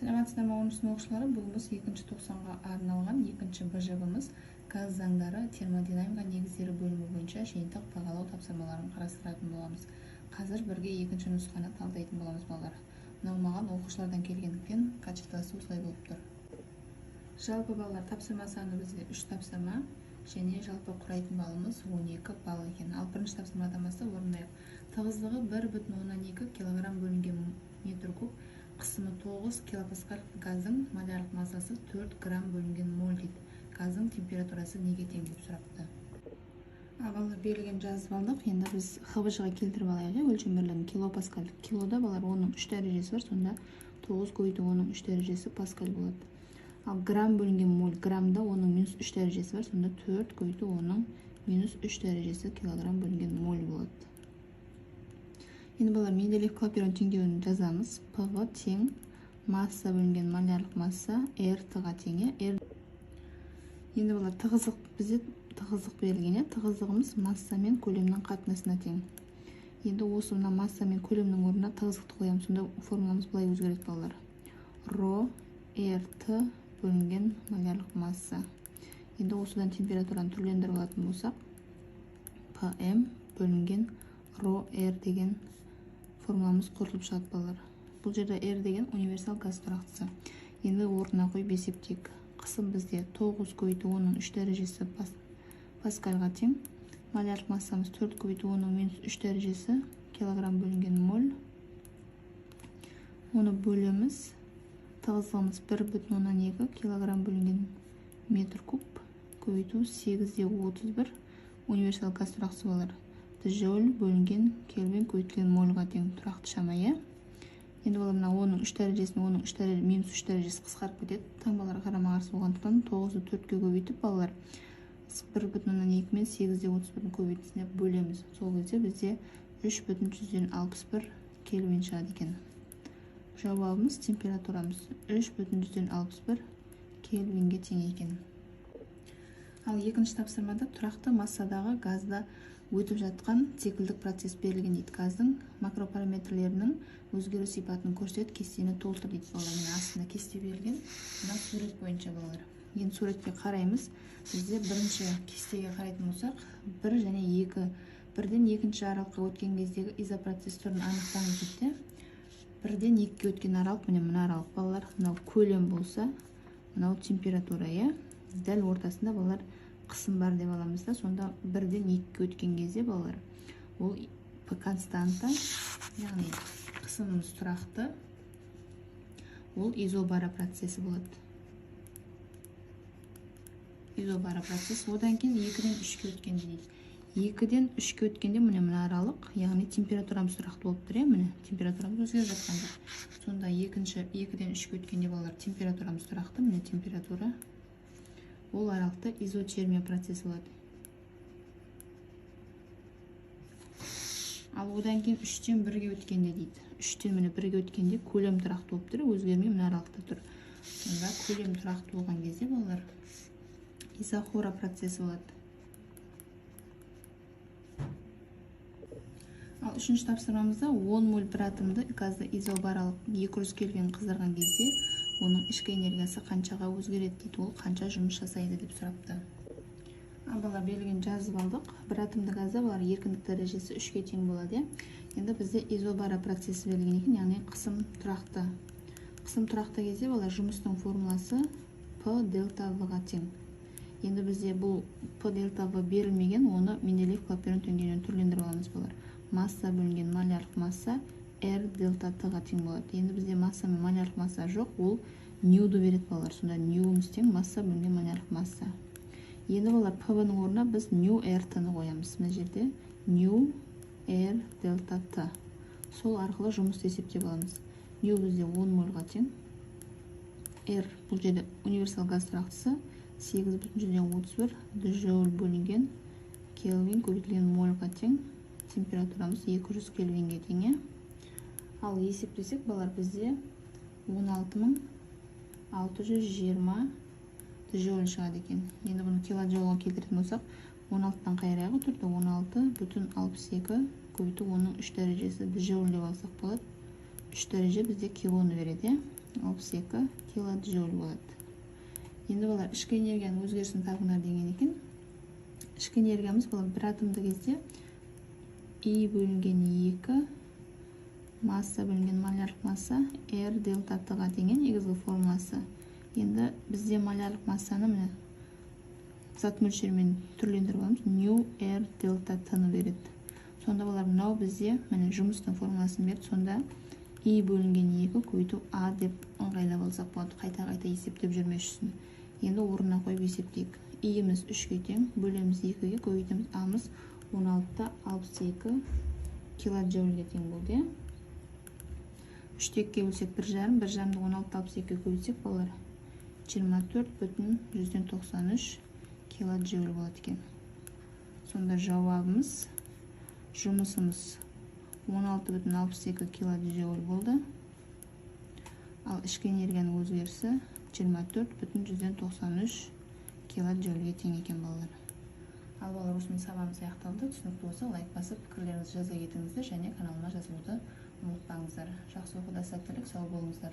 Саламатсыздар ма, онусун окуучулары? Бүгүн биз 2-90га арналган 2-БЖБ-мыз газ заңдары термодинамика негиздери бөлүмү боюнча жыйынтык багалоо тапсырмаларын карастыратын болобуз. Азыр бирге 2 нусканы талдайтын болобуз балдар. Уналмаган окуучулардан келгендиктен качествосу ушулай болуптур. Жалпы балдар тапсырма саны бизде 3 тапсырма және жалпы курайтын балымыз 12 балл экен. Ал биринчи тапсырмадан баштап орындайык. Тыгыздыгы 1,2 кг бөлүнгөн метр куб, кысымы 9 килопаскаль газдын малярлык массасы 4 грамм бөлүнгөн моль дейт. Газдын температурасы неге тең деп сурапты. Балдар берилген жазып алдык. Эndi биз ХБЖга келтирип алайык. Өлчөм бирлигин килопаскаль. Килода балдар онун 3 дәрежеси бар, сонда 9 көбүйтүү онун 3 дәрежеси паскаль болот. Ал грамм бөлүнгөн моль, граммда онун минус 3 дәрежеси бар, сонда 4 көбүйтүү онун минус 3 дәрежеси килограмм бөлүнгөн моль болот. Эndi балдар Менделеев Клапейрон теңдөөүн жазамыз. Пг тең масса бөлүнгөн малярлык масса РТ-га тең. Эndi балдар тыгыздык бизде тыгыздык берилген. Тыгыздыгыбыз масса менен көлөмдүн катнашына тең. Эndi осы мына масса менен көлөмдүн ордуна тыгыздыкты коебуз. Сонда формуламыз былай өзгөрөт балдар. Ро РТ бөлүнгөн малярлык масса. Эndi осудан температураны түрлөндүрүп алатын болсак, ПМ бөлүнгөн ро Р деген формуламыз курулуп чыгат балдар. Бул жерде R деген универсал газ турактысы. Эndi ордуна коюп эсептейик. Кысым бизде 9 көбүйтүү онун 3 дәрежеси паскальга тең. Малярлык массамыз 4 көбүйтүү онун минус 3 дәрежеси килограмм бөлүнгөн моль. Оны бөлөмүз. Тыгыздыгыбыз 1,2 килограмм бөлүнгөн метр куб көбүйтүү 8,31 универсал газ турактысы балдар. Джоуль бөлүнгөн кельвин көбүйтүлгөн мольга тең туракты шама. Эndi балдар мына онун 3 дәрежесин онун 3 дәреже минус 3 дәрежеси кыскарып кетет. Таңбалар карама каршы болгондуктан 9-ду 4-кө көбүйтүп балдар 1,2 менен 8,31 көбүйтүүсүнө бөлөмүз. Сол кезде бизде 3,61 кельвин чыгат экен. Жабабымыз температурамыз 3,61 кельвинге тең экен. Ал экинчи тапсырмада туракты массадагы газда өтүп жаткан циклдик процесс берилген дейт. Газдын макропараметрлеринин өзгөрүү сыйпатын көрсөт, кестени толтур дейт балдар. Мына астында кесте берилген. Мына сурет боюнча балдар. Энд суретке карайбыз. Бизде биринчи кестеге карайтын болсак, 1 және 2, бирден экинчи аралыкка өткөн кездеги изопроцессторун аныктаңыз дейт. Бирден 2-ге өткөн аралык менен мына аралык балдар. Мына көлөм болса, мына температура, дәл ортасында балдар кысым бар деп аламыз да. Сонда 1ден 2-ге өткөн кезде балдар, бул П константа, яғни кысымыбыз туракты. Бул изобара процесси болот. Изобара процесс. Одан кийин 2ден 3-ке өткөндө дейт. 2ден 3-ке өткөндө мына аралык, яғни температурамыз туракты болуптур. Мына температурамыз өзгөрүп жаткан жок. Сонда 2ден 3-ке өткөндө балдар температурамыз туракты. Мына температура. Бул аралыкта изотермия процесси болот. Ал одан кийин 3ден 1-ге өткөндө дейт. 3ден мына 1-ге өткөндө көлөм туракты болуптур, өзгөрмөй мына аралыкта тур. Сонда көлөм туракты болгон кезде балдар изохора процесси болот. Ал 3-нчү тапсырмамызда 10 моль бир атомду газды изобаралык 200 кельвин кыздырган кезде онун ички энергиясы канчага өзгөрөт дейт. Ол канча жумуш жасайды деп сурапты. Балдар берилген жазып алдык. Бир атомдуу газда балар эркиндик дәрежеси 3-ге тең болот. Эndi бизде изобара процесси берилген экен, яғни кысым туракты. Кысым туракты кезде балар жумуштун формуласы П дельта В-га тең. Эndi бизде бул П дельта В берилмеген, оны Менделеев Клапейрон теңдөөүнөн түрлөндүрүп алабыз балар. Масса бөлүнгөн малярлык масса R дельта Т-га тең болот. Эndi бизде масса менен малярлык масса жок, бул ньюду берет балар. Сонда ньюбуз тең масса бөлүнгөн малярлык масса. Эndi балар П-нын ордуна биз нью РТ-ны коебуз. Мына жерде нью R дельта Т. Сол аркылуу жумушту эсептеп аламыз. Нью бизде 10 мольга тең. R бул жерде универсал газ турактысы 8,31 джоуль бөлүнгөн кельвин көбүйтүлгөн мольга тең. Температурамыз 200 кельвинге тең. Ал есептесек балар бизде 16620 джоуль чыгат экен. Эndi буну килоджоулга келтиретін болсак, 16-тан кайрайга өтүрдү. 16,62 көбүйтүү 13 дәрежеси джоуль деп алсак болот. 3 дәреже бизде килону берет. 62 килоджоуль болады. Енді балар ішкі энергияның өзгерісін табыңдар деген екен. Ішкі энергиямыз бұл бір атомды кезде И бөлінген 2 масса бөлінген малярлық масса R дельта Т-ға деген негізгі формуласы. Енді бізде малярлық массаны міне зат мөлшерімен түрлендіріп аламыз. Нью R дельта Т-ны береді. Сонда балар мынау бізде міне жұмыстың формуласын берді. Сонда И бөлінген 2 көбейту А деп ыңғайлап алсақ болады. Қайта есептеп жүрмес үшін. Енді орнына қойып есептейік. И-іміз 3-ге тең, бөлеміз 2-ге, көбейтеміз А-мыз 16,62 килоджоульге тең болды. 3-ке бөлсек 1,5, 1,5-ді 16,62-ге көбейтсек балар 24,193 килоджоуль болады екен. Сонда жауабымыз, жұмысымыз 16,62 килоджоуль болды. Ал ішкі энергияның өзгерісі 24,193 килоджоульге тең екен балалар. Ал балалар, осымен сабағымыз аяқталды. Түсінікті болса лайк басып, пікірлеріңізді жаза кетіңіздер және каналыма жазылуды ұмытпаңыздар. Жақсы оқуда сәттілік, сау болыңыздар.